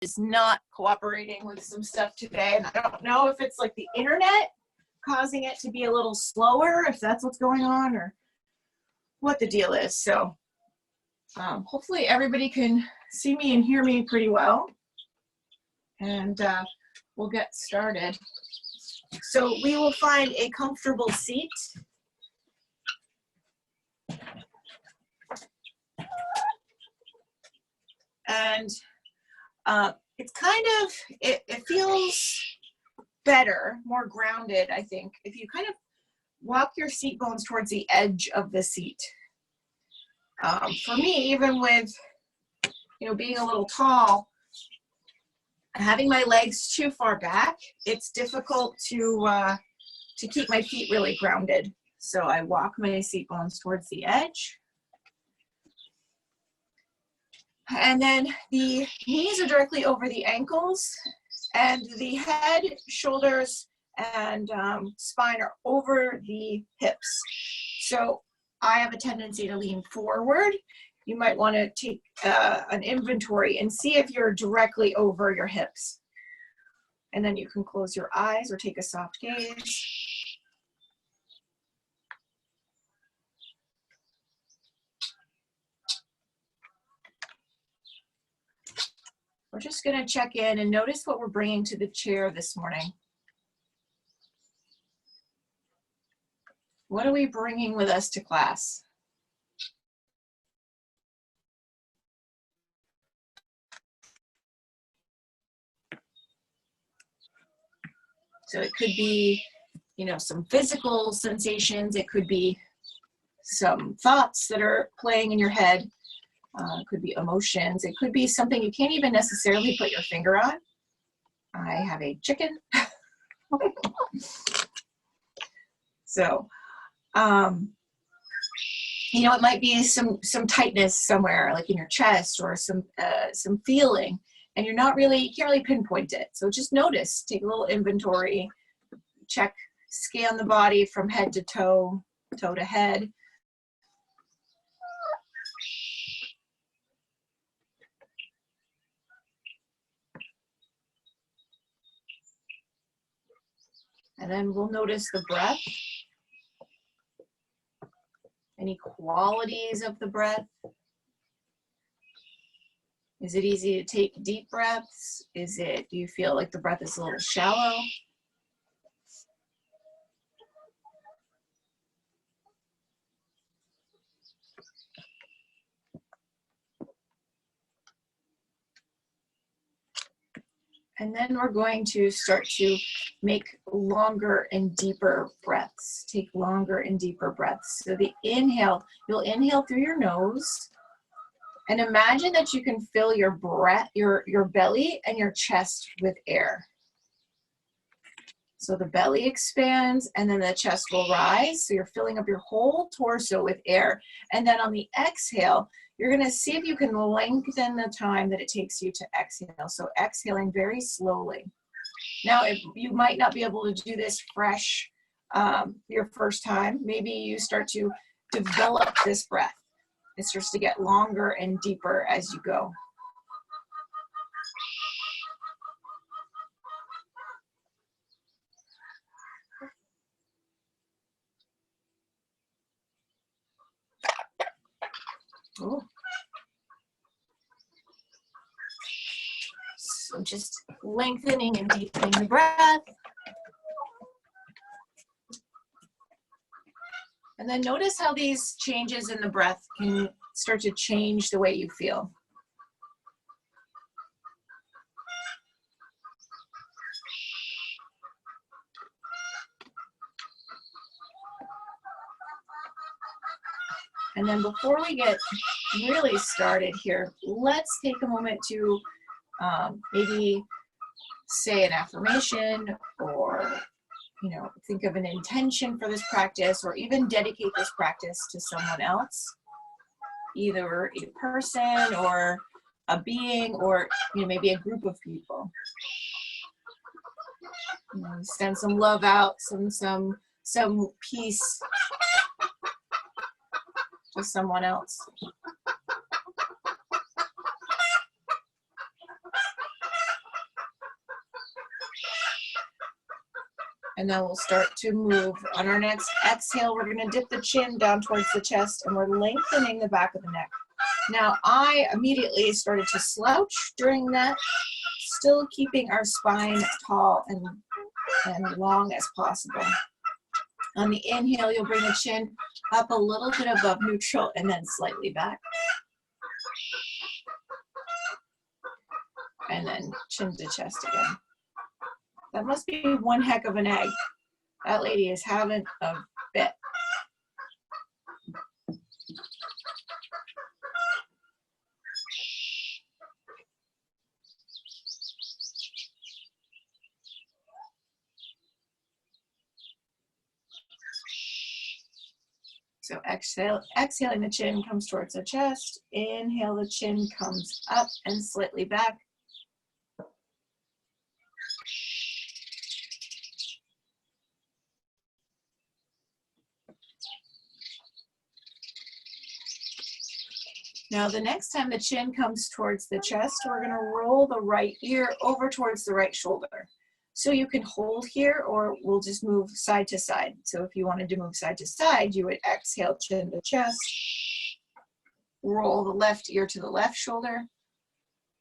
is not cooperating with some stuff today, and I don't know if it's like the internet causing it to be a little slower, if that's what's going on, or what the deal is. So hopefully everybody can see me and hear me pretty well, and we'll get started. So we will find a comfortable seat. And it's kind of, it feels better, more grounded, I think, if you kind of walk your seat bones towards the edge of the seat. For me, even with, being a little tall, having my legs too far back, it's difficult to keep my feet really grounded. So I walk my seat bones towards the edge. And then the knees are directly over the ankles, and the head, shoulders, and spine are over the hips. So I have a tendency to lean forward. You might want to take an inventory and see if you're directly over your hips. And then you can close your eyes or take a soft gaze. We're just going to check in and notice what we're bringing to the chair this morning. What are we bringing with us to class? So it could be, some physical sensations. It could be some thoughts that are playing in your head. It could be emotions. It could be something you can't even necessarily put your finger on. I have a chicken. So, it might be some tightness somewhere, like in your chest, or some feeling, and you can't really pinpoint it. So just notice, take a little inventory, check, scan the body from head to toe, toe to head. And then we'll notice the breath. Any qualities of the breath? Is it easy to take deep breaths? Do you feel like the breath is a little shallow? And then we're going to start to make longer and deeper breaths. Take longer and deeper breaths. So the inhale, you'll inhale through your nose, and imagine that you can fill your breath, your belly and your chest with air. So the belly expands, and then the chest will rise. So you're filling up your whole torso with air. And then on the exhale, you're going to see if you can lengthen the time that it takes you to exhale. So exhaling very slowly. Now, if you might not be able to do this fresh your first time, maybe you start to develop this breath. It starts to get longer and deeper as you go. Ooh. So just lengthening and deepening the breath. And then notice how these changes in the breath can start to change the way you feel. And then before we get really started here, let's take a moment to maybe say an affirmation, or think of an intention for this practice, or even dedicate this practice to someone else, either a person or a being, or maybe a group of people. Send some love out, some peace to someone else. And then we'll start to move. On our next exhale, we're going to dip the chin down towards the chest, and we're lengthening the back of the neck. Now, I immediately started to slouch during that, still keeping our spine tall and long as possible. On the inhale, you'll bring the chin up a little bit above neutral and then slightly back. And then chin to chest again. That must be one heck of an egg. That lady is having a fit. So exhaling the chin comes towards the chest. Inhale, the chin comes up and slightly back. Now the next time the chin comes towards the chest, we're going to roll the right ear over towards the right shoulder. So you can hold here, or we'll just move side to side. So if you wanted to move side to side, you would exhale, chin to chest, roll the left ear to the left shoulder,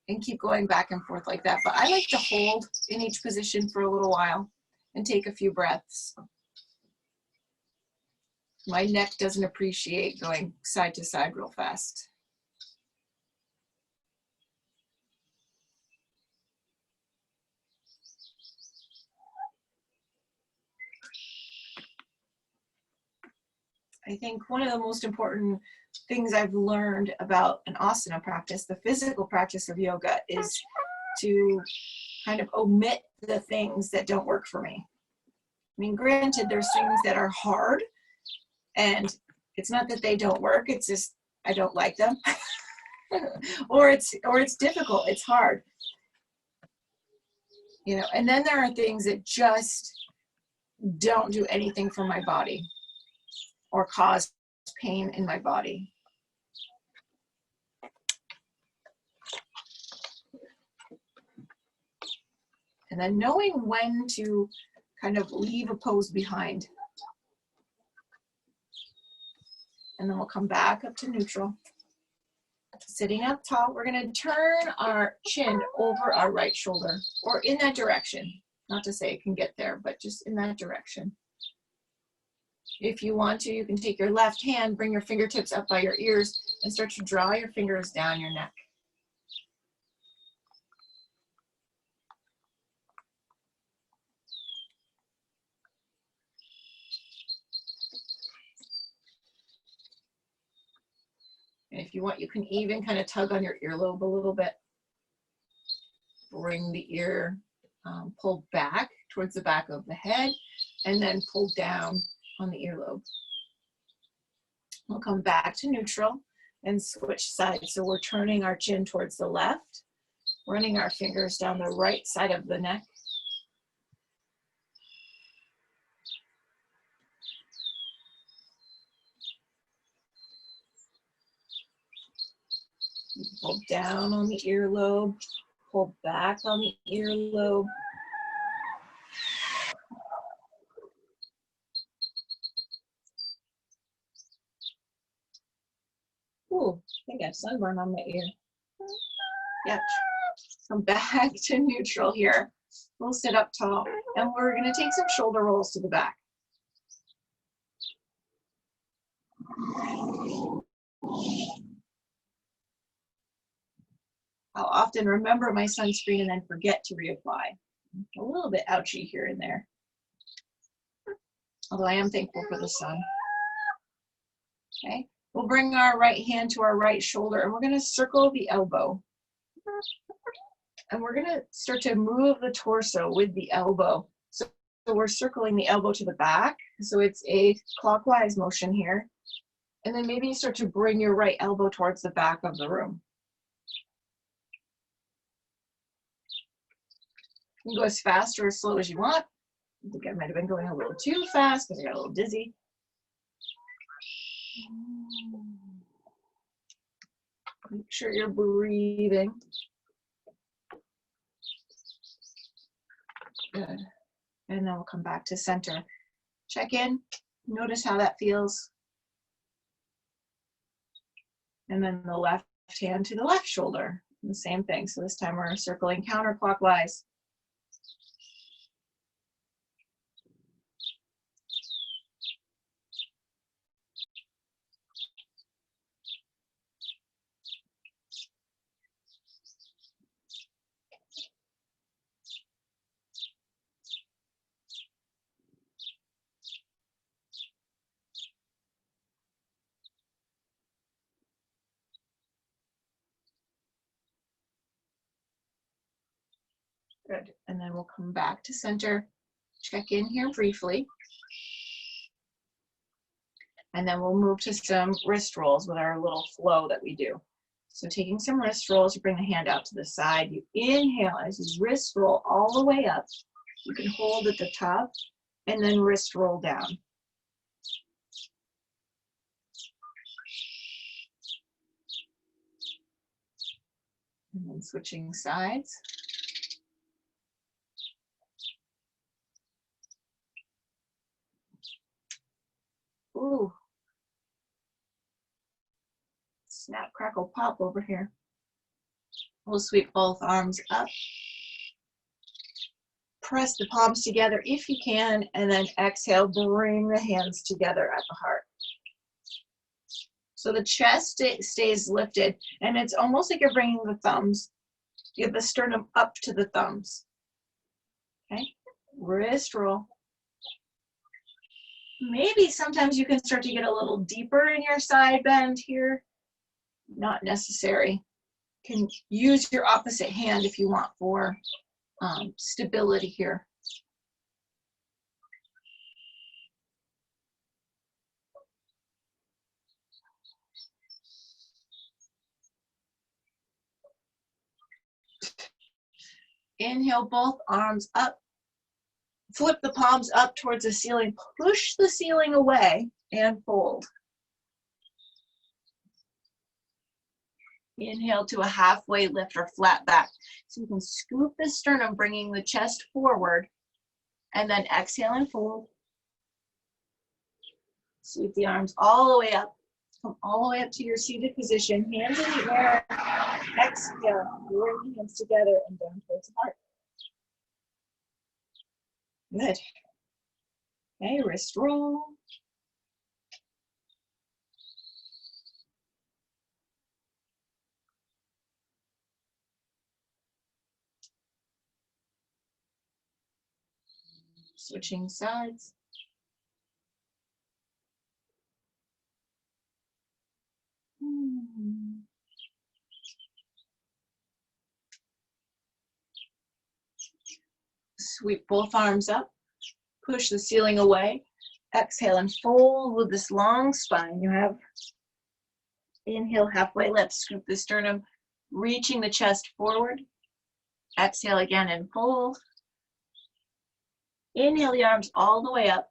and keep going back and forth like that. But I like to hold in each position for a little while and take a few breaths. My neck doesn't appreciate going side to side real fast. I think one of the most important things I've learned about an asana practice, the physical practice of yoga, is to kind of omit the things that don't work for me. I mean, granted, there's things that are hard, and it's not that they don't work, it's just I don't like them. or it's difficult, it's hard. You know, and then there are things that just don't do anything for my body or cause pain in my body. And then knowing when to kind of leave a pose behind. And then we'll come back up to neutral. Sitting up tall, we're gonna turn our chin over our right shoulder, or in that direction. Not to say it can get there, but just in that direction. If you want to, you can take your left hand, bring your fingertips up by your ears, and start to draw your fingers down your neck. And if you want, you can even kind of tug on your earlobe a little bit. Bring the ear, pull back towards the back of the head, and then pull down on the earlobe. We'll come back to neutral and switch sides. So we're turning our chin towards the left, running our fingers down the right side of the neck. Pull down on the earlobe, pull back on the earlobe. Ooh, I think I have sunburn on my ear. Yep. Come back to neutral here. We'll sit up tall, and we're going to take some shoulder rolls to the back. I'll often remember my sunscreen and then forget to reapply. A little bit ouchy here and there. Although I am thankful for the sun. Okay, we'll bring our right hand to our right shoulder, and we're going to circle the elbow. And we're going to start to move the torso with the elbow. So we're circling the elbow to the back. So it's a clockwise motion here. And then maybe you start to bring your right elbow towards the back of the room. You can go as fast or as slow as you want. I think I might have been going a little too fast because I got a little dizzy. Make sure you're breathing. Good. And then we'll come back to center. Check in, notice how that feels. And then the left hand to the left shoulder, the same thing. So this time we're circling counterclockwise. Good, and then we'll come back to center, check in here briefly. And then we'll move to some wrist rolls with our little flow that we do. So taking some wrist rolls, you bring the hand out to the side, you inhale as you wrist roll all the way up. You can hold at the top and then wrist roll down. And then switching sides. Ooh. Snap, crackle, pop over here. We'll sweep both arms up. Press the palms together if you can, and then exhale, bring the hands together at the heart. So the chest stays lifted, and it's almost like you're bringing the thumbs, you have the sternum up to the thumbs. Okay, wrist roll. Maybe sometimes you can start to get a little deeper in your side bend here. Not necessary. You can use your opposite hand if you want for stability here. Inhale, both arms up. Flip the palms up towards the ceiling. Push the ceiling away and fold. Inhale to a halfway lift or flat back. So you can scoop the sternum, bringing the chest forward, and then exhale and fold. Sweep the arms all the way up. Come all the way up to your seated position. Hands in the air. Exhale. Bring the hands together and down towards the heart. Good. Okay, wrist roll. Switching sides. Sweep both arms up. Push the ceiling away. Exhale and fold with this long spine. You have inhale, halfway lift. Scoop the sternum, reaching the chest forward. Exhale again and fold. Inhale the arms all the way up.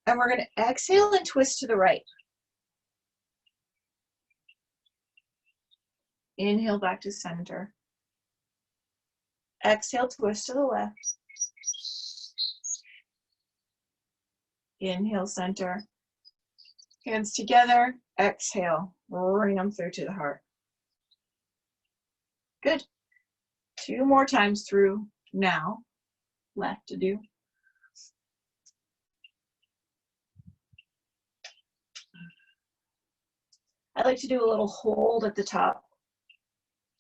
And we're going to exhale and twist to the right. Inhale back to center. Exhale, twist to the left. Inhale, center. Hands together. Exhale, bring them through to the heart. Good. 2 more times through now. Left to do. I like to do a little hold at the top.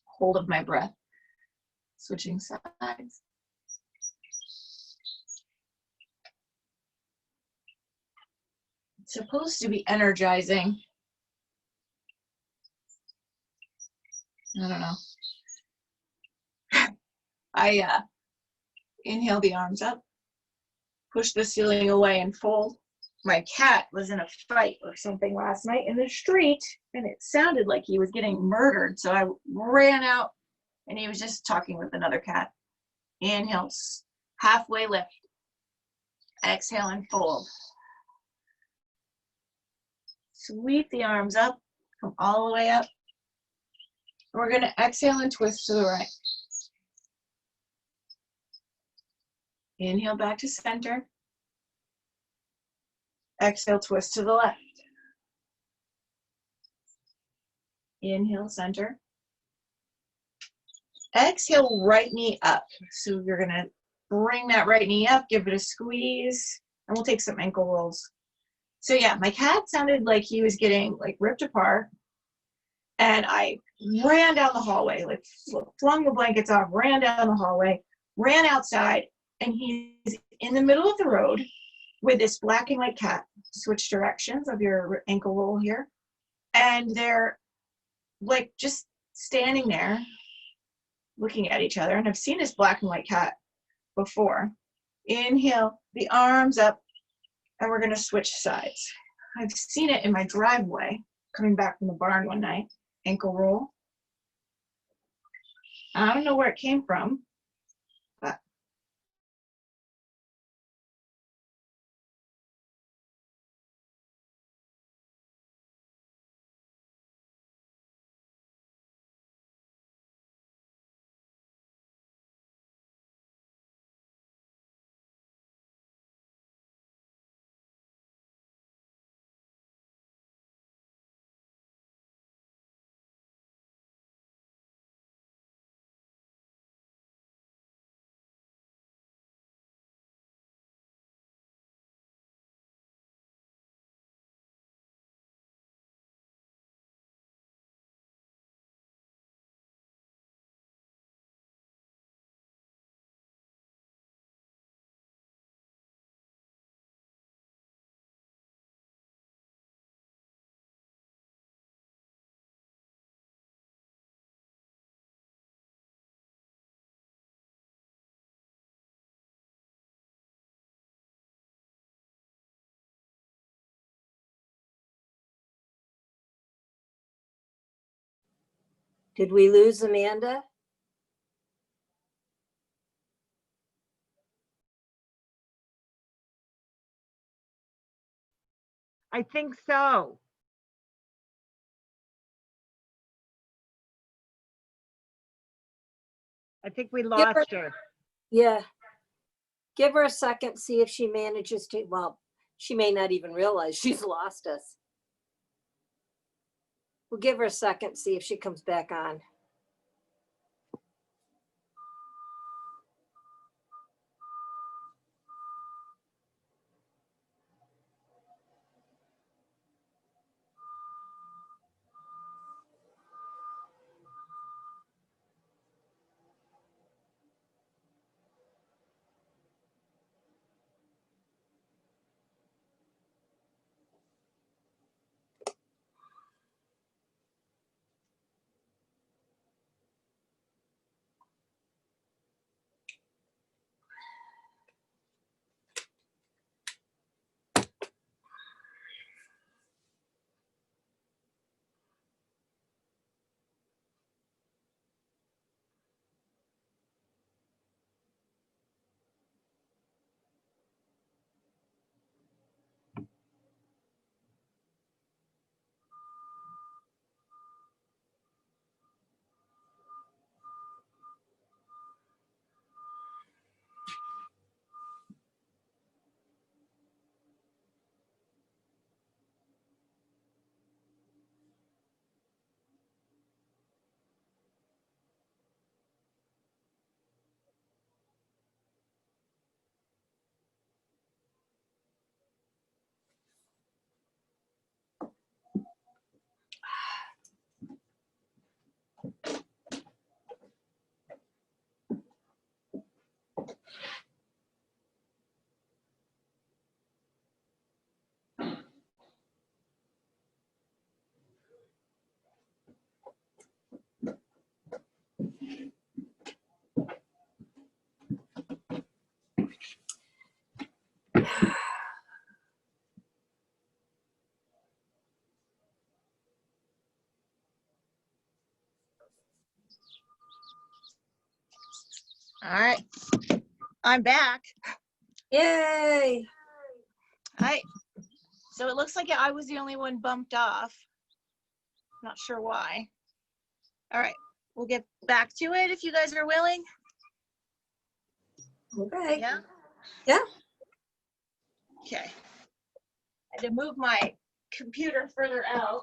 Hold of my breath. Switching sides. It's supposed to be energizing. I don't know. I inhale the arms up, push the ceiling away and fold. My cat was in a fight or something last night in the street, and it sounded like he was getting murdered. So I ran out, and he was just talking with another cat. Inhale, halfway lift. Exhale and fold. Sweep the arms up, come all the way up. We're going to exhale and twist to the right. Inhale back to center. Exhale, twist to the left. Inhale, center. Exhale, right knee up. So you're gonna bring that right knee up, give it a squeeze, and we'll take some ankle rolls. So yeah, my cat sounded like he was getting like ripped apart, and I ran down the hallway, like flung the blankets off, ran down the hallway, ran outside, and he's in the middle of the road with this black and white cat. Switch directions of your ankle roll here. And they're like just standing there looking at each other. And I've seen this black and white cat before. Inhale, the arms up, and we're gonna switch sides. I've seen it in my driveway coming back from the barn one night. Ankle roll. I don't know where it came from, but Did we lose Amanda? I think so. I think we lost her. Yeah. Give her a second, see if she manages to, well, she may not even realize she's lost us. We'll give her a second, see if she comes back on. all right. I'm back. Yay. All right. So it looks like I was the only one bumped off. Not sure why. All right. We'll get back to it if you guys are willing. Okay. Yeah. Yeah. Okay. I had to move my computer further out.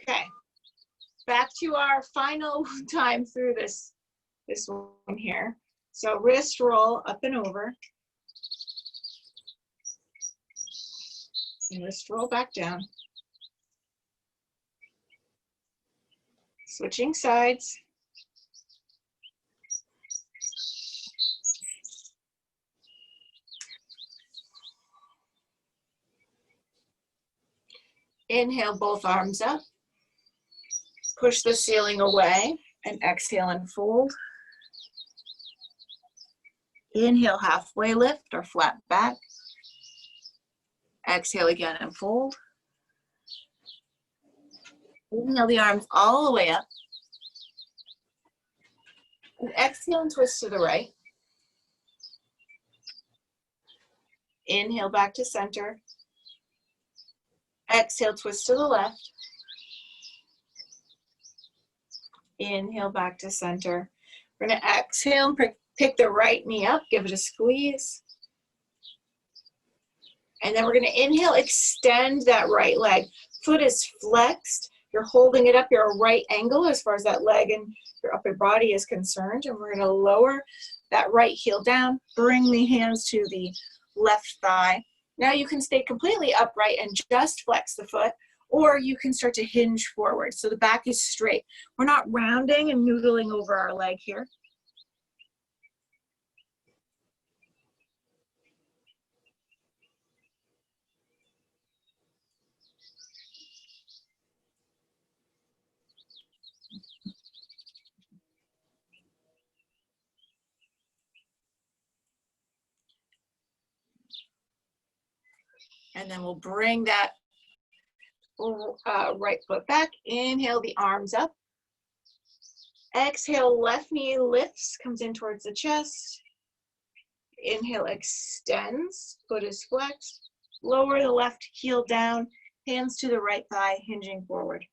Okay. Back to our final time through this one here. So wrist roll up and over. And wrist roll back down. Switching sides. Inhale, both arms up. Push the ceiling away and exhale and fold. Inhale, halfway lift or flat back. Exhale again and fold. Inhale the arms all the way up. And exhale and twist to the right. Inhale back to center. Exhale, twist to the left. Inhale back to center. We're going to exhale and pick the right knee up, give it a squeeze. And then we're going to inhale, extend that right leg. Foot is flexed. You're holding it up. You're a right angle as far as that leg and your upper body is concerned. And we're going to lower that right heel down. Bring the hands to the left thigh. Now you can stay completely upright and just flex the foot, or you can start to hinge forward. So the back is straight. We're not rounding and noodling over our leg here. And then we'll bring that right foot back. Inhale the arms up. Exhale, left knee lifts, comes in towards the chest. Inhale, extends, foot is flexed. Lower the left heel down, hands to the right thigh, hinging forward.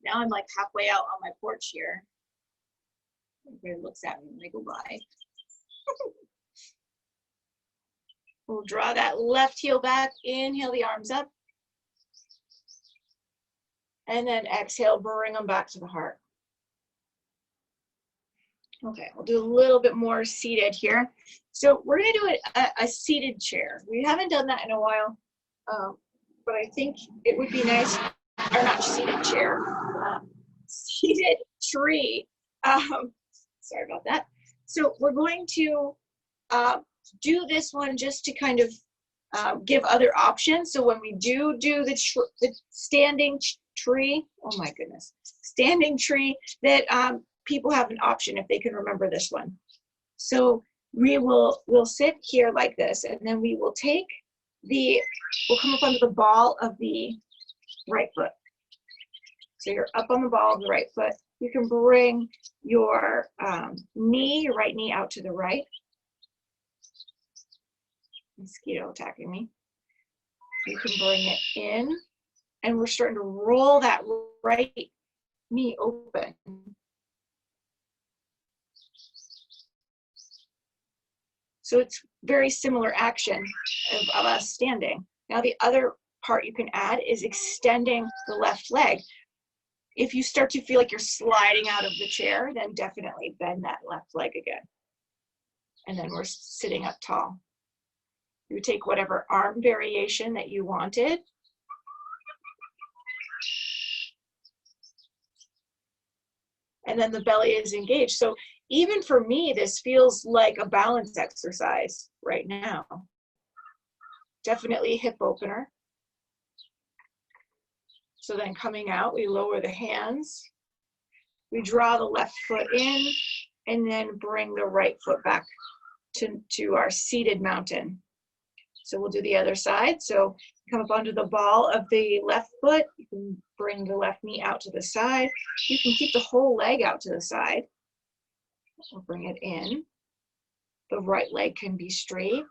Now I'm like halfway out on my porch here. Everybody looks at me when they go by. We'll draw that left heel back. Inhale the arms up. And then exhale, bring them back to the heart. Okay, we'll do a little bit more seated here. So we're gonna do a seated chair. We haven't done that in a while, but I think it would be nice, or not seated chair, seated tree. Sorry about that. So we're going to do this one just to kind of give other options. So when we do the standing tree, oh my goodness, standing tree, that people have an option if they can remember this one. So we'll sit here like this, and then we will take we'll come up onto the ball of the right foot. So you're up on the ball of the right foot. You can bring your your right knee out to the right. Mosquito attacking me. You can bring it in, and we're starting to roll that right knee open. So it's very similar action of us standing. Now the other part you can add is extending the left leg. If you start to feel like you're sliding out of the chair, then definitely bend that left leg again. And then we're sitting up tall. You would take whatever arm variation that you wanted. And then the belly is engaged. So even for me, this feels like a balance exercise right now. Definitely a hip opener. So then coming out, we lower the hands. We draw the left foot in, and then bring the right foot back to our seated mountain. So we'll do the other side. So come up onto the ball of the left foot. You can bring the left knee out to the side. You can keep the whole leg out to the side. We'll bring it in. The right leg can be straight.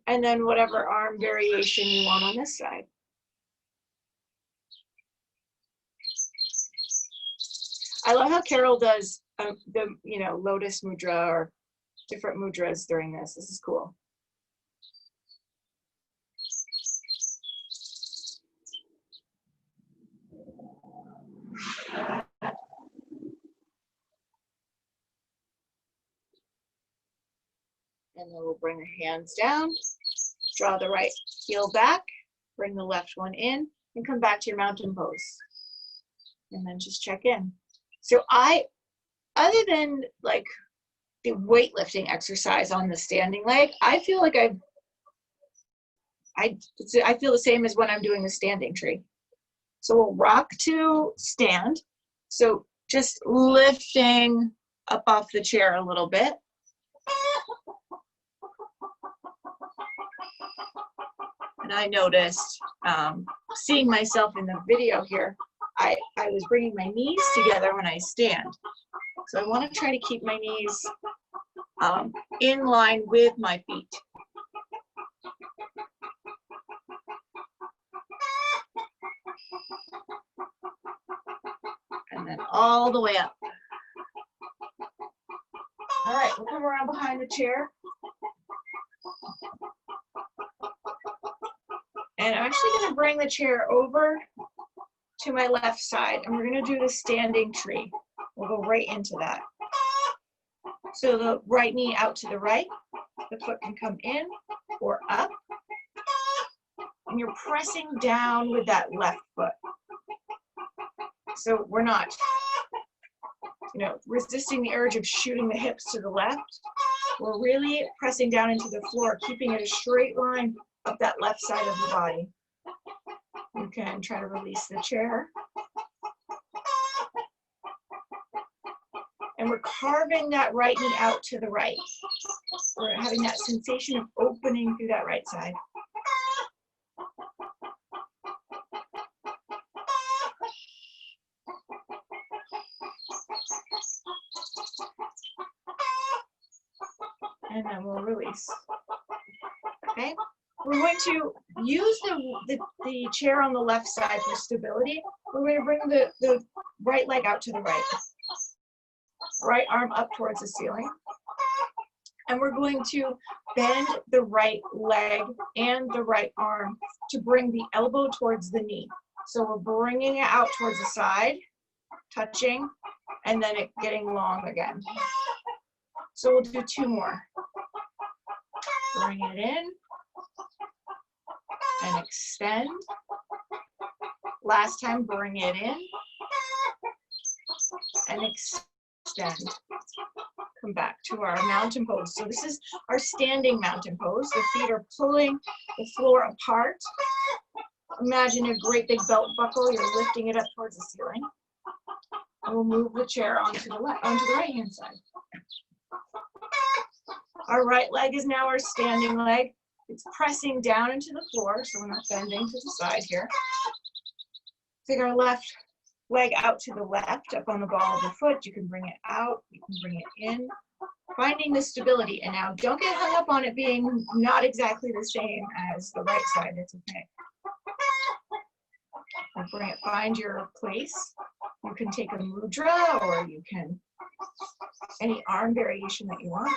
And then whatever arm variation you want on this side. I love how Carol does the lotus mudra or different mudras during this. This is cool. And then we'll bring the hands down, draw the right heel back, bring the left one in, and come back to your mountain pose. And then just check in. So other than like the weightlifting exercise on the standing leg, I feel like I feel the same as when I'm doing the standing tree. So we'll rock to stand. So just lifting up off the chair a little bit. And I noticed, seeing myself in the video here, I was bringing my knees together when I stand. So I want to try to keep my knees in line with my feet. And then all the way up. All right, we'll come around behind the chair. And I'm actually going to bring the chair over to my left side, and we're going to do the standing tree. We'll go right into that. So the right knee out to the right, the foot can come in or up, and you're pressing down with that left foot. So we're not, resisting the urge of shooting the hips to the left. We're really pressing down into the floor, keeping it a straight line up that left side of the body. You can try to release the chair. And we're carving that right knee out to the right. We're having that sensation of opening through that right side. And then we'll release. Okay? We're going to use the chair on the left side for stability. We're going to bring the right leg out to the right. Right arm up towards the ceiling. And we're going to bend the right leg and the right arm to bring the elbow towards the knee. So we're bringing it out towards the side, touching, and then it getting long again. So we'll do two more. Bring it in and extend. Last time, bring it in and extend. Come back to our mountain pose. So this is our standing mountain pose. The feet are pulling the floor apart. Imagine a great big belt buckle. You're lifting it up towards the ceiling. And we'll move the chair onto the right hand side. Our right leg is now our standing leg. It's pressing down into the floor, so we're not bending to the side here. Take our left leg out to the left, up on the ball of the foot. You can bring it out, you can bring it in. Finding the stability, and now don't get hung up on it being not exactly the same as the right side, it's okay. And bring it, find your place. You can take a mudra, or you can, any arm variation that you want.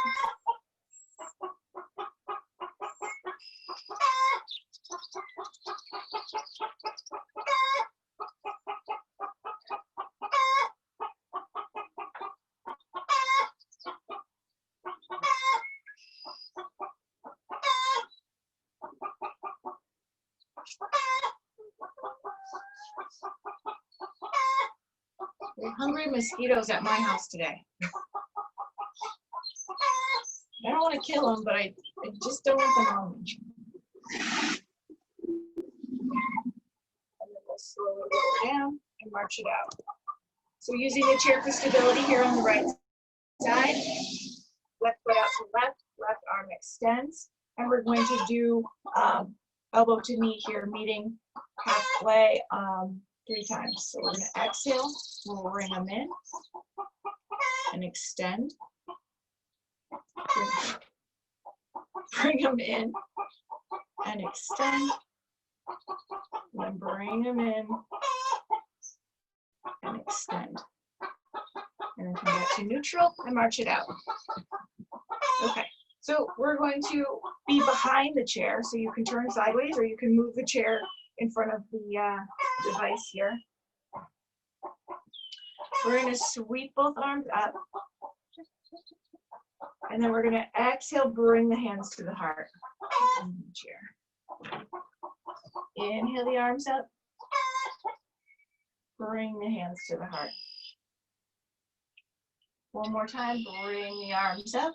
There are hungry mosquitoes at my house today. I don't want to kill them, but I just don't want them home. And then we'll slowly roll down and march it out. So using the chair for stability here on the right side, left foot out to left, left arm extends. And we're going to do elbow to knee here, meeting halfway 3 times. So we're going to exhale, we'll bring them in and extend. Bring them in and extend. Then bring them in and extend. And then come back to neutral and march it out. Okay, so we're going to be behind the chair, so you can turn sideways or you can move the chair in front of the device here. We're going to sweep both arms up. And then we're going to exhale, bring the hands to the heart. In the chair. Inhale the arms up. Bring the hands to the heart. One more time, bring the arms up.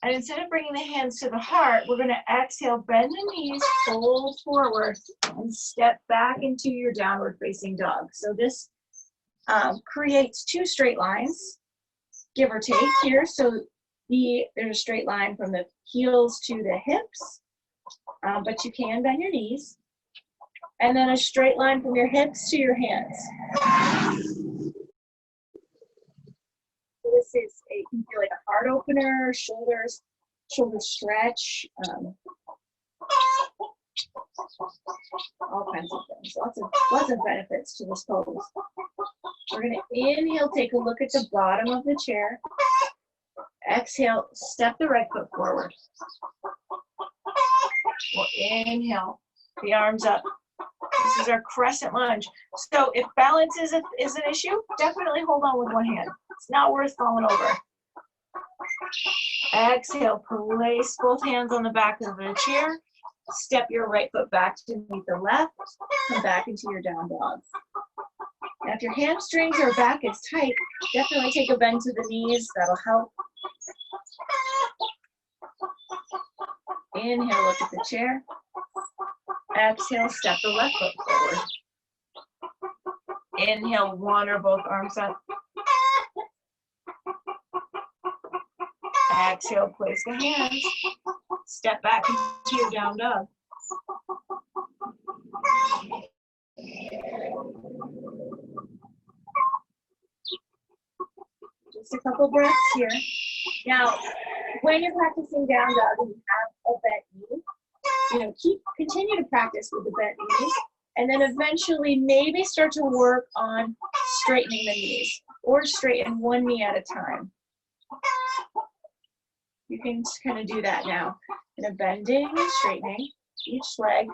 And instead of bringing the hands to the heart, we're going to exhale, bend the knees, fold forward, and step back into your downward facing dog. So this creates 2 straight lines, give or take here. So there's a straight line from the heels to the hips, but you can bend your knees. And then a straight line from your hips to your hands. This is can feel like a heart opener, shoulder stretch, all kinds of things. Lots of benefits to this pose. We're going to inhale, take a look at the bottom of the chair. Exhale, step the right foot forward. We'll inhale, the arms up. This is our crescent lunge. So if balance is an issue, definitely hold on with one hand. It's not worth falling over. Exhale, place both hands on the back of the chair. Step your right foot back to meet the left. Come back into your down dog. Now if your hamstrings or back is tight, definitely take a bend to the knees. That'll help. Inhale, look at the chair. Exhale, step the left foot forward. Inhale, one or both arms up. Exhale, place the hands. Step back into your down dog. Just a couple breaths here. Now, when you're practicing down dog and you have a bent knee, continue to practice with the bent knees, and then eventually maybe start to work on straightening the knees, or straighten one knee at a time. You can just kind of do that now. Kind of bending and straightening each leg.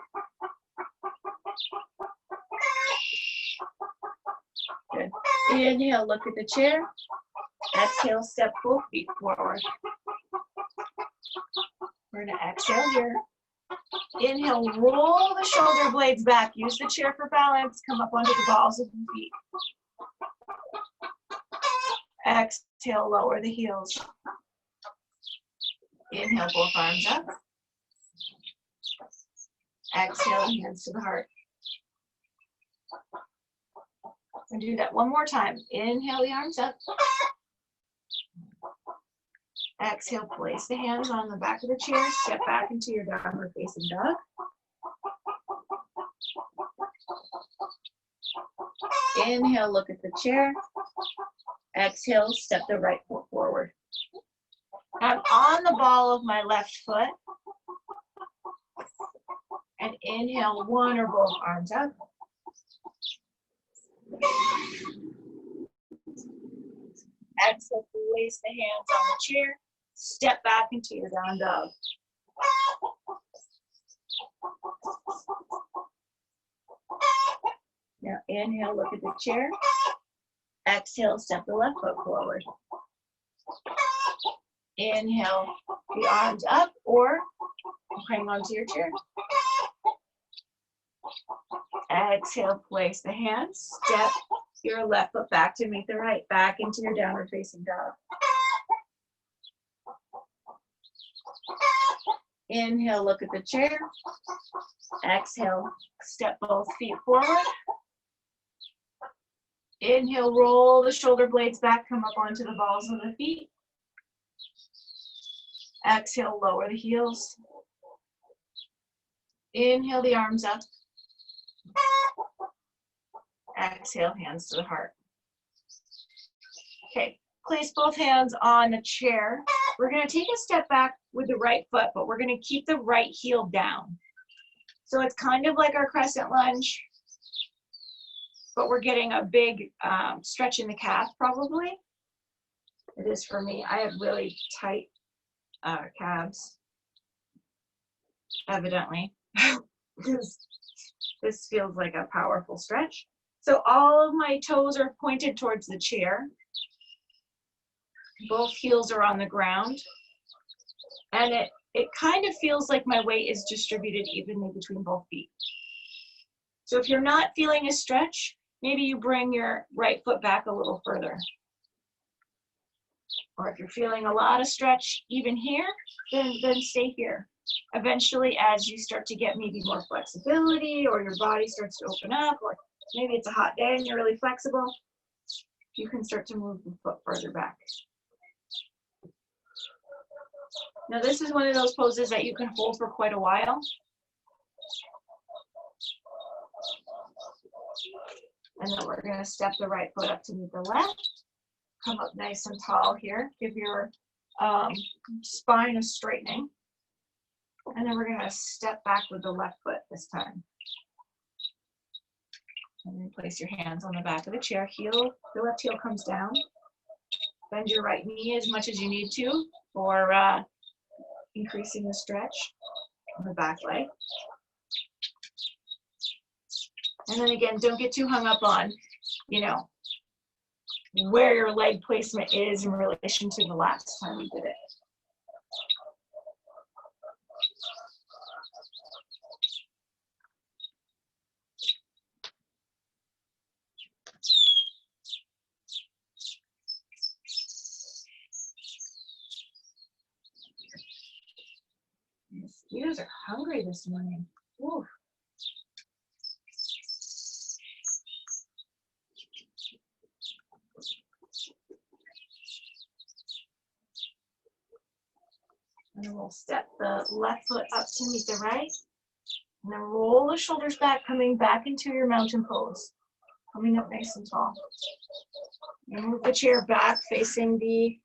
Good. Inhale, look at the chair. Exhale, step both feet forward. We're going to exhale here. Inhale, roll the shoulder blades back. Use the chair for balance. Come up onto the balls of the feet. Exhale, lower the heels. Inhale, both arms up. Exhale, hands to the heart. And do that one more time. Inhale, the arms up. Exhale, place the hands on the back of the chair. Step back into your downward facing dog. Inhale, look at the chair. Exhale, step the right foot forward. I'm on the ball of my left foot. And inhale, one or both arms up. Exhale, place the hands on the chair. Step back into your down dog. Now inhale, look at the chair. Exhale, step the left foot forward. Inhale, the arms up, or hang on to your chair. Exhale, place the hands. Step your left foot back to meet the right. Back into your downward facing dog. Inhale, look at the chair. Exhale, step both feet forward. Inhale, roll the shoulder blades back, come up onto the balls of the feet. Exhale, lower the heels. Inhale the arms up. Exhale, hands to the heart. Okay, place both hands on the chair. We're gonna take a step back with the right foot, but we're gonna keep the right heel down. So it's kind of like our crescent lunge, but we're getting a big stretch in the calf probably. It is for me. I have really tight calves, evidently, because this feels like a powerful stretch. So all of my toes are pointed towards the chair. Both heels are on the ground. And it kind of feels like my weight is distributed evenly between both feet. So if you're not feeling a stretch, maybe you bring your right foot back a little further. Or if you're feeling a lot of stretch even here, then stay here. Eventually, as you start to get maybe more flexibility, or your body starts to open up, or maybe it's a hot day and you're really flexible, you can start to move the foot further back. Now this is one of those poses that you can hold for quite a while. And then we're going to step the right foot up to meet the left. Come up nice and tall here. Give your spine a straightening. And then we're going to step back with the left foot this time. And then place your hands on the back of the chair. Heel, the left heel comes down. Bend your right knee as much as you need to for increasing the stretch on the back leg. And then again, don't get too hung up on, you know, where your leg placement is in relation to the last time you did it. You guys are hungry this morning. Ooh. And then we'll step the left foot up to meet the right. And then roll the shoulders back, coming back into your mountain pose. Coming up nice and tall. And move the chair back facing the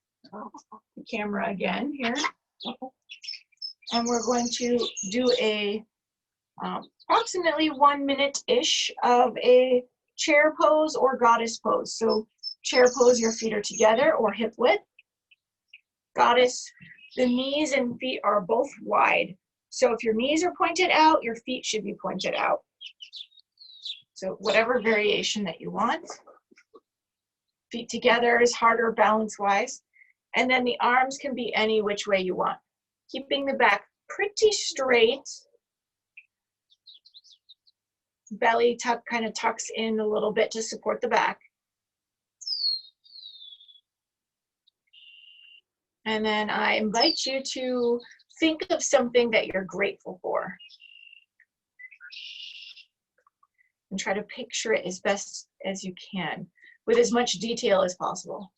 camera again here. And we're going to do a approximately 1 minute-ish of a chair pose or goddess pose. So chair pose, your feet are together or hip width. Goddess, the knees and feet are both wide. So if your knees are pointed out, your feet should be pointed out. So whatever variation that you want. Feet together is harder balance-wise. And then the arms can be any which way you want. Keeping the back pretty straight. Belly tuck kind of tucks in a little bit to support the back. And then I invite you to think of something that you're grateful for. And try to picture it as best as you can, with as much detail as possible.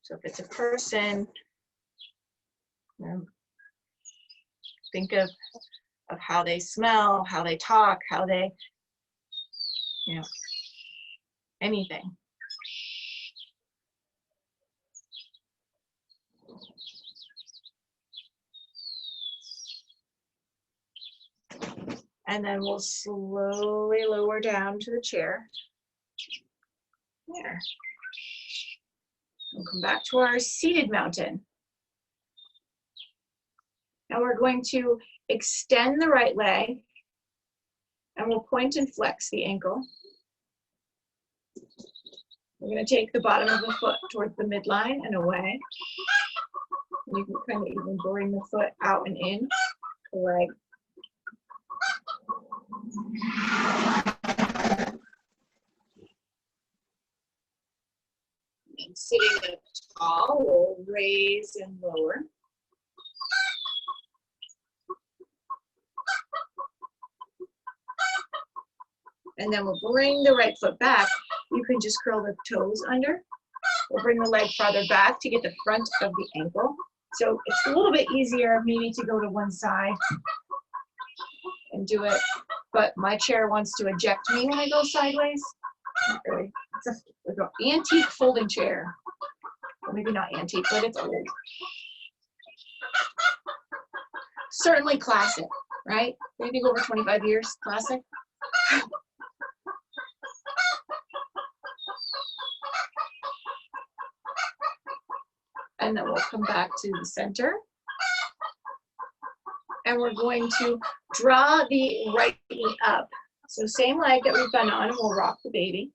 So if it's a person, you know, think of how they smell, how they talk, how they, you know, anything. And then we'll slowly lower down to the chair. There. We'll come back to our seated mountain. Now we're going to extend the right leg and we'll point and flex the ankle. We're going to take the bottom of the foot towards the midline and away. And you can kind of even bring the foot out and in the leg. And sitting up tall, we'll raise and lower. And then we'll bring the right foot back. you can just curl the toes under or bring the leg farther back to get the front of the ankle. So it's a little bit easier maybe to go to one side and do it, but my chair wants to eject me when I go sideways. Not really. It's an antique folding chair. Well, maybe not antique, but it's old. Certainly classic, right? Anything over 25 years, classic. And then we'll come back to the center. And we're going to draw the right knee up. So same leg that we've been on, and we'll rock the baby.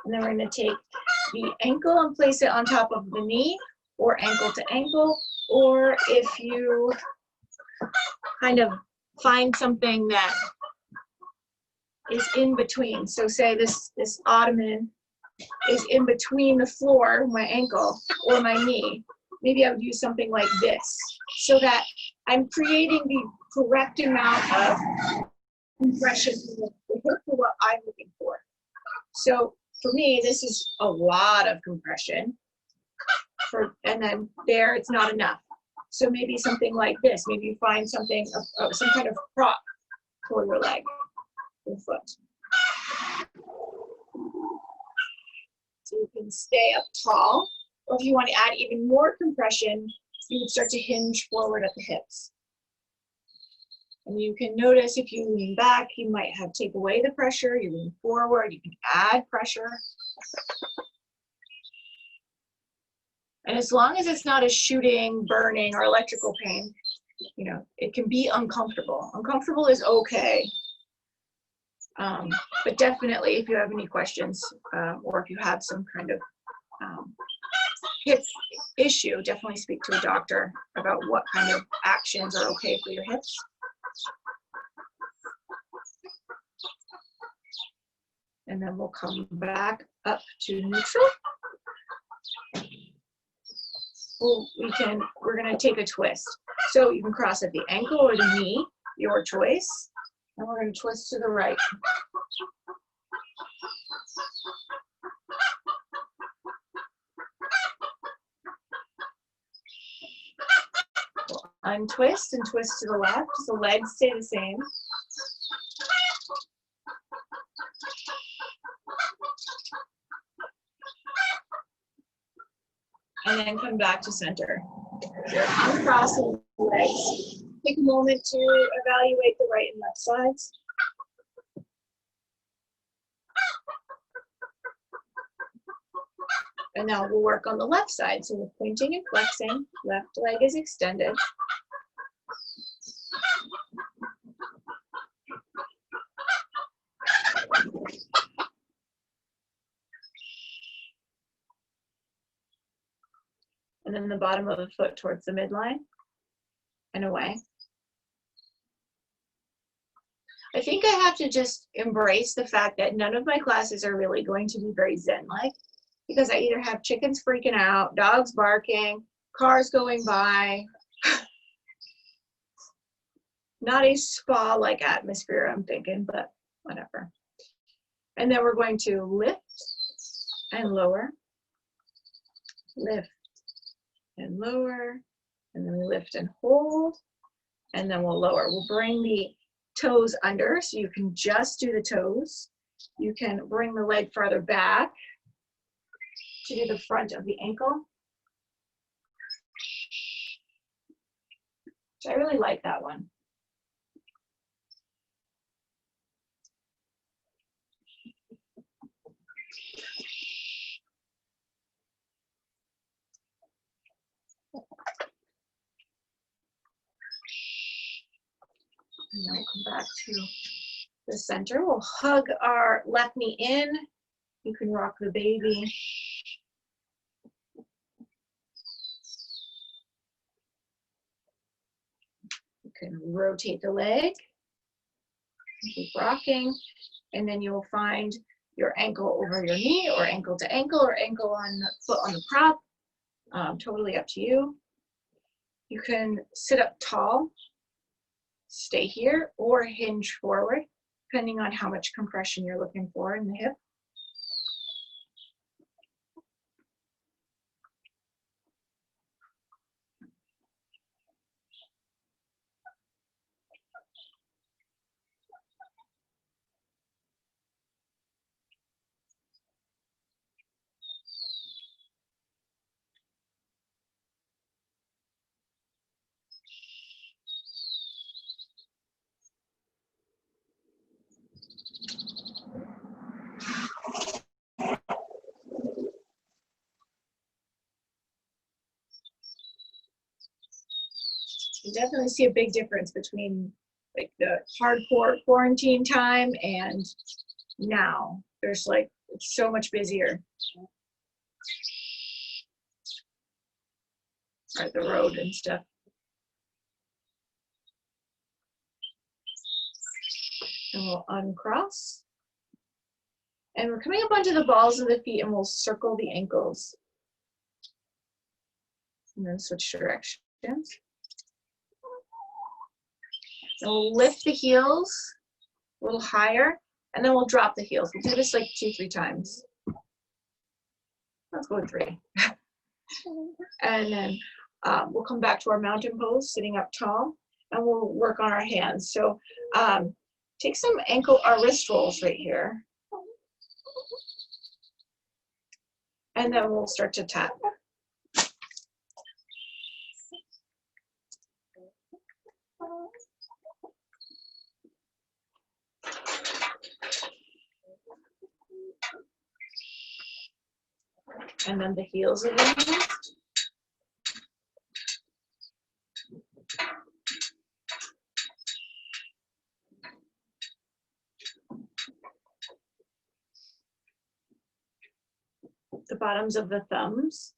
And then we're going to take the ankle and place it on top of the knee, or ankle to ankle, or if you kind of find something that is in between. So say this ottoman is in between the floor, my ankle, or my knee. Maybe I would use something like this so that I'm creating the correct amount of compression for what I'm looking for. So for me, this is a lot of compression. And then there, it's not enough. So maybe something like this. Maybe you find something, some kind of prop for your leg or foot. So you can stay up tall. Or if you want to add even more compression, you would start to hinge forward at the hips. And you can notice if you lean back, you might have take away the pressure. You lean forward, you can add pressure. And as long as it's not a shooting, burning, or electrical pain, you know, it can be uncomfortable. Uncomfortable is okay. But definitely, if you have any questions, or if you have some kind of hip issue, definitely speak to a doctor about what kind of actions are okay for your hips. And then we'll come back up to neutral. We're gonna take a twist. So you can cross at the ankle or the knee, your choice. And we're gonna twist to the right. We'll untwist and twist to the left, so legs stay the same. And then come back to center. Uncrossing the legs. Take a moment to evaluate the right and left sides. And now we'll work on the left side. So we're pointing and flexing. Left leg is extended. And then the bottom of the foot towards the midline and away. I think I have to just embrace the fact that none of my classes are really going to be very Zen-like, because I either have chickens freaking out, dogs barking, cars going by. Not a spa-like atmosphere, I'm thinking, but whatever. And then we're going to lift and lower, lift and lower, and then we lift and hold, and then we'll lower. We'll bring the toes under, so you can just do the toes. You can bring the leg farther back to do the front of the ankle. So I really like that one. And then we'll come back to the center. We'll hug our left knee in. You can rock the baby. You can rotate the leg. Keep rocking. And then you'll find your ankle over your knee, or ankle to ankle, or ankle on the foot on the prop. Totally up to you. You can sit up tall, stay here, or hinge forward, depending on how much compression you're looking for in the hip. You definitely see a big difference between like the hardcore quarantine time and now. There's like, it's so much busier. Right, the road and stuff. And we'll uncross. And we're coming up onto the balls of the feet and we'll circle the ankles. And then switch directions. And we'll lift the heels a little higher, and then we'll drop the heels. We'll do this like 2-3 times. Let's go with 3. And then we'll come back to our mountain pose, sitting up tall, and we'll work on our hands. So take some ankle or wrist rolls right here. And then we'll start to tap. And then the heels of the hands. The bottoms of the thumbs.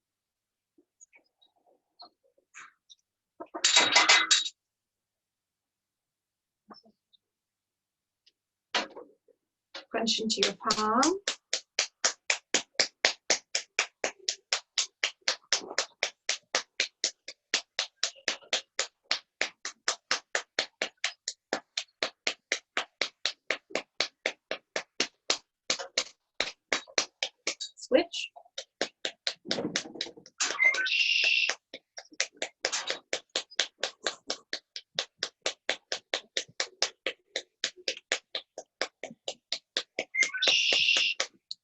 Crunch into your palm. Switch.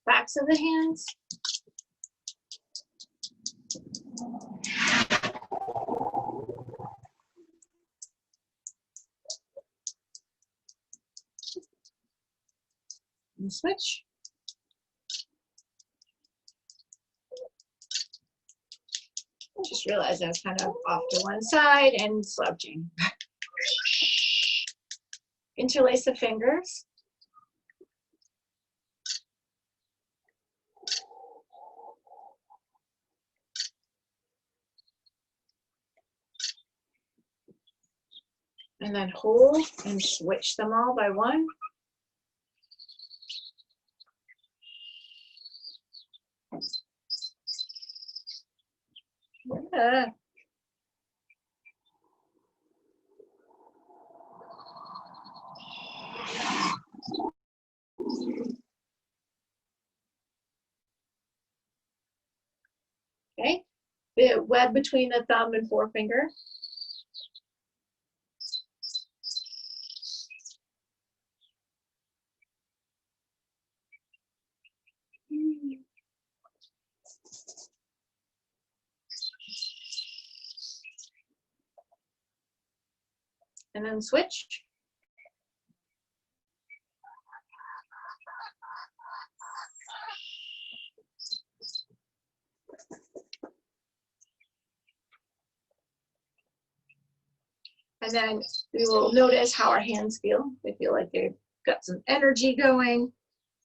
Backs of the hands. And switch. Just realized I was kind of off to one side and slouching. Interlace the fingers. And then hold and switch them all by one. Yeah. Okay, the web between the thumb and forefinger. And then switch. And then we will notice how our hands feel. They feel like they've got some energy going.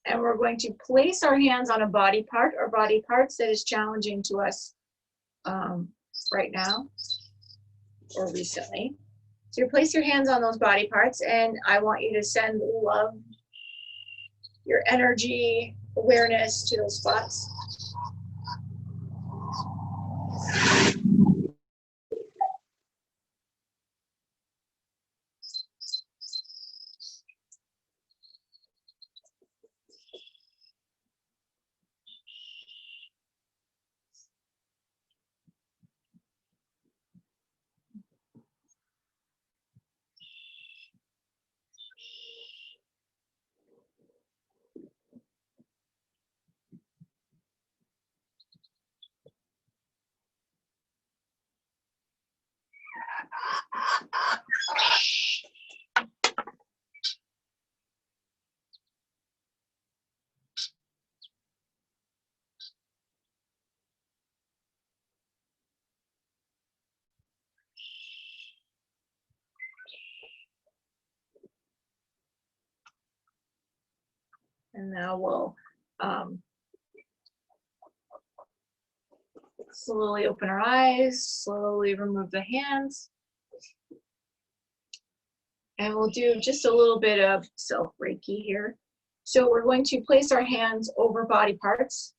And we're going to place our hands on a body part or body parts that is challenging to us right now or recently. So you place your hands on those body parts, and I want you to send love, your energy, awareness to those spots. And now we'll slowly open our eyes, slowly remove the hands. And we'll do just a little bit of self-Reiki here. So we're going to place our hands over body parts.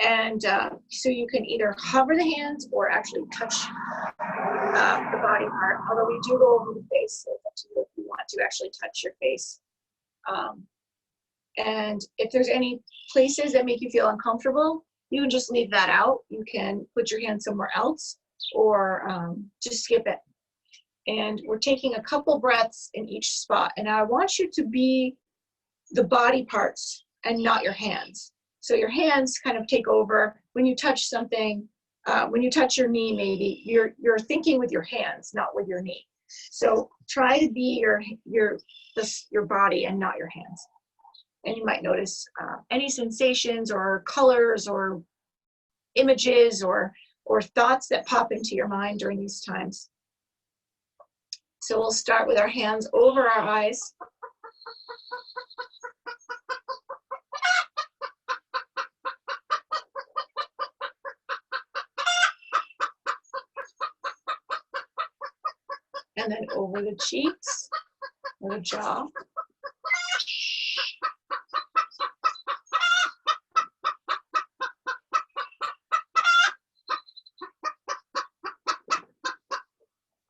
And so you can either hover the hands or actually touch the body part, although we do go over the face, so it's up to you if you want to actually touch your face. And if there's any places that make you feel uncomfortable, you can just leave that out. You can put your hand somewhere else or just skip it. And we're taking a couple breaths in each spot. And I want you to be the body parts and not your hands. So your hands kind of take over when you touch something. When you touch your knee, maybe you're thinking with your hands, not with your knee. So try to be your body and not your hands. And you might notice any sensations or colors or images or thoughts that pop into your mind during these times. So we'll start with our hands over our eyes. And then over the cheeks, or the jaw.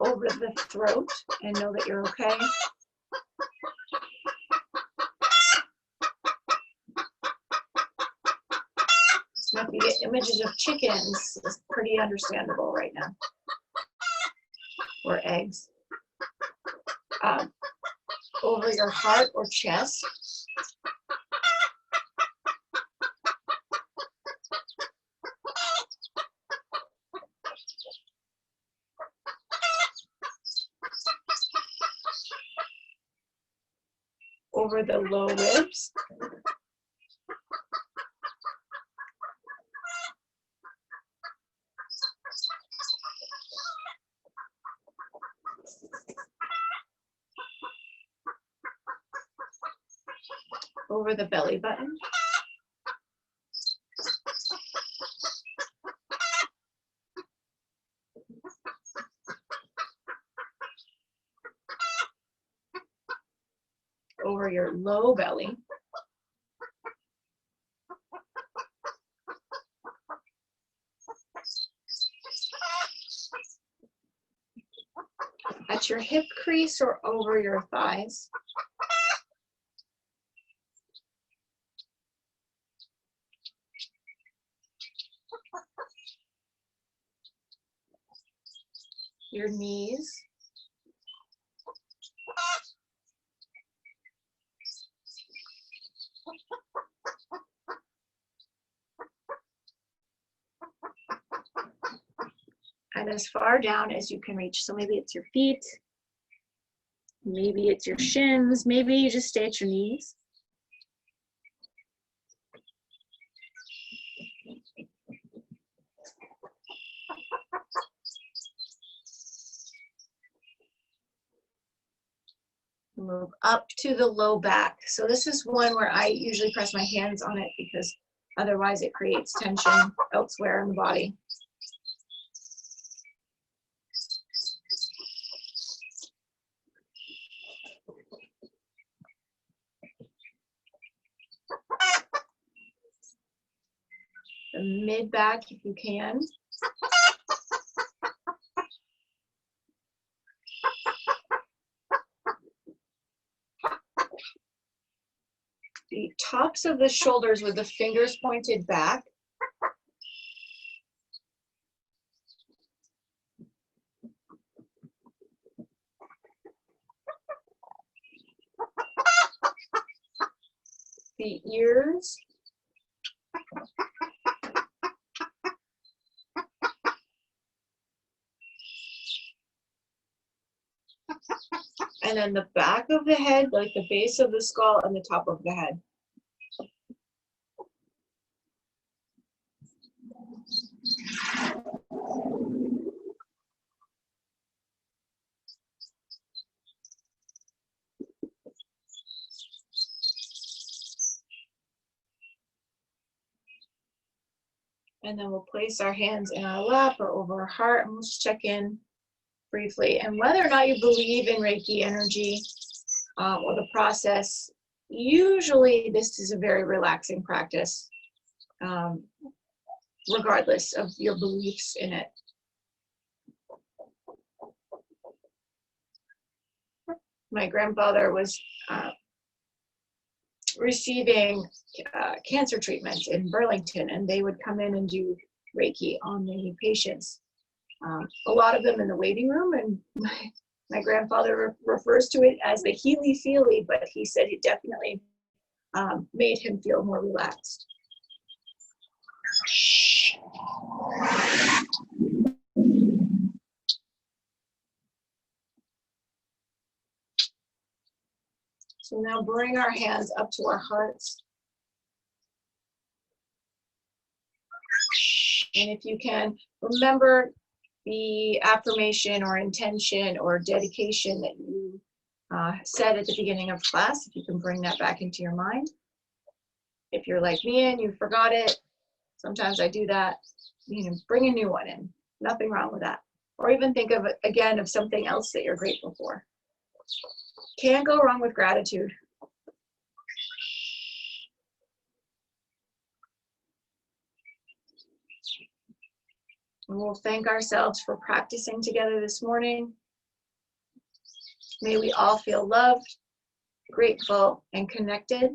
Over the throat, and know that you're okay. So if you get images of chickens, it's pretty understandable right now. Or eggs. Over your heart or chest. Over the low ribs. Over the belly button. Over your low belly. At your hip crease or over your thighs. Your knees. And as far down as you can reach. So maybe it's your feet, maybe it's your shins, maybe you just stay at your knees. Move up to the low back. So this is one where I usually press my hands on it because otherwise it creates tension elsewhere in the body. The mid back if you can. The tops of the shoulders with the fingers pointed back. The ears. And then the back of the head, like the base of the skull and the top of the head. And then we'll place our hands in our lap or over our heart, and we'll just check in briefly. And whether or not you believe in Reiki energy or the process, usually this is a very relaxing practice, regardless of your beliefs in it. My grandfather was receiving cancer treatment in Burlington, and they would come in and do Reiki on the patients. A lot of them in the waiting room, and my grandfather refers to it as the Healy Feely, but he said it definitely made him feel more relaxed. So now bring our hands up to our hearts. And if you can, remember the affirmation or intention or dedication that you said at the beginning of class, if you can bring that back into your mind. If you're like me and you forgot it, sometimes I do that, bring a new one in. Nothing wrong with that. Or even think of, again, of something else that you're grateful for. Can't go wrong with gratitude. And we'll thank ourselves for practicing together this morning. May we all feel loved, grateful, and connected.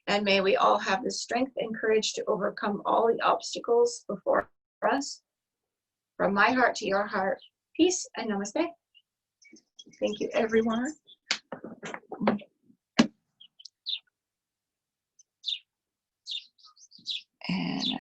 And may we all have the strength and courage to overcome all the obstacles before us. From my heart to your heart, peace and namaste. Thank you, everyone. And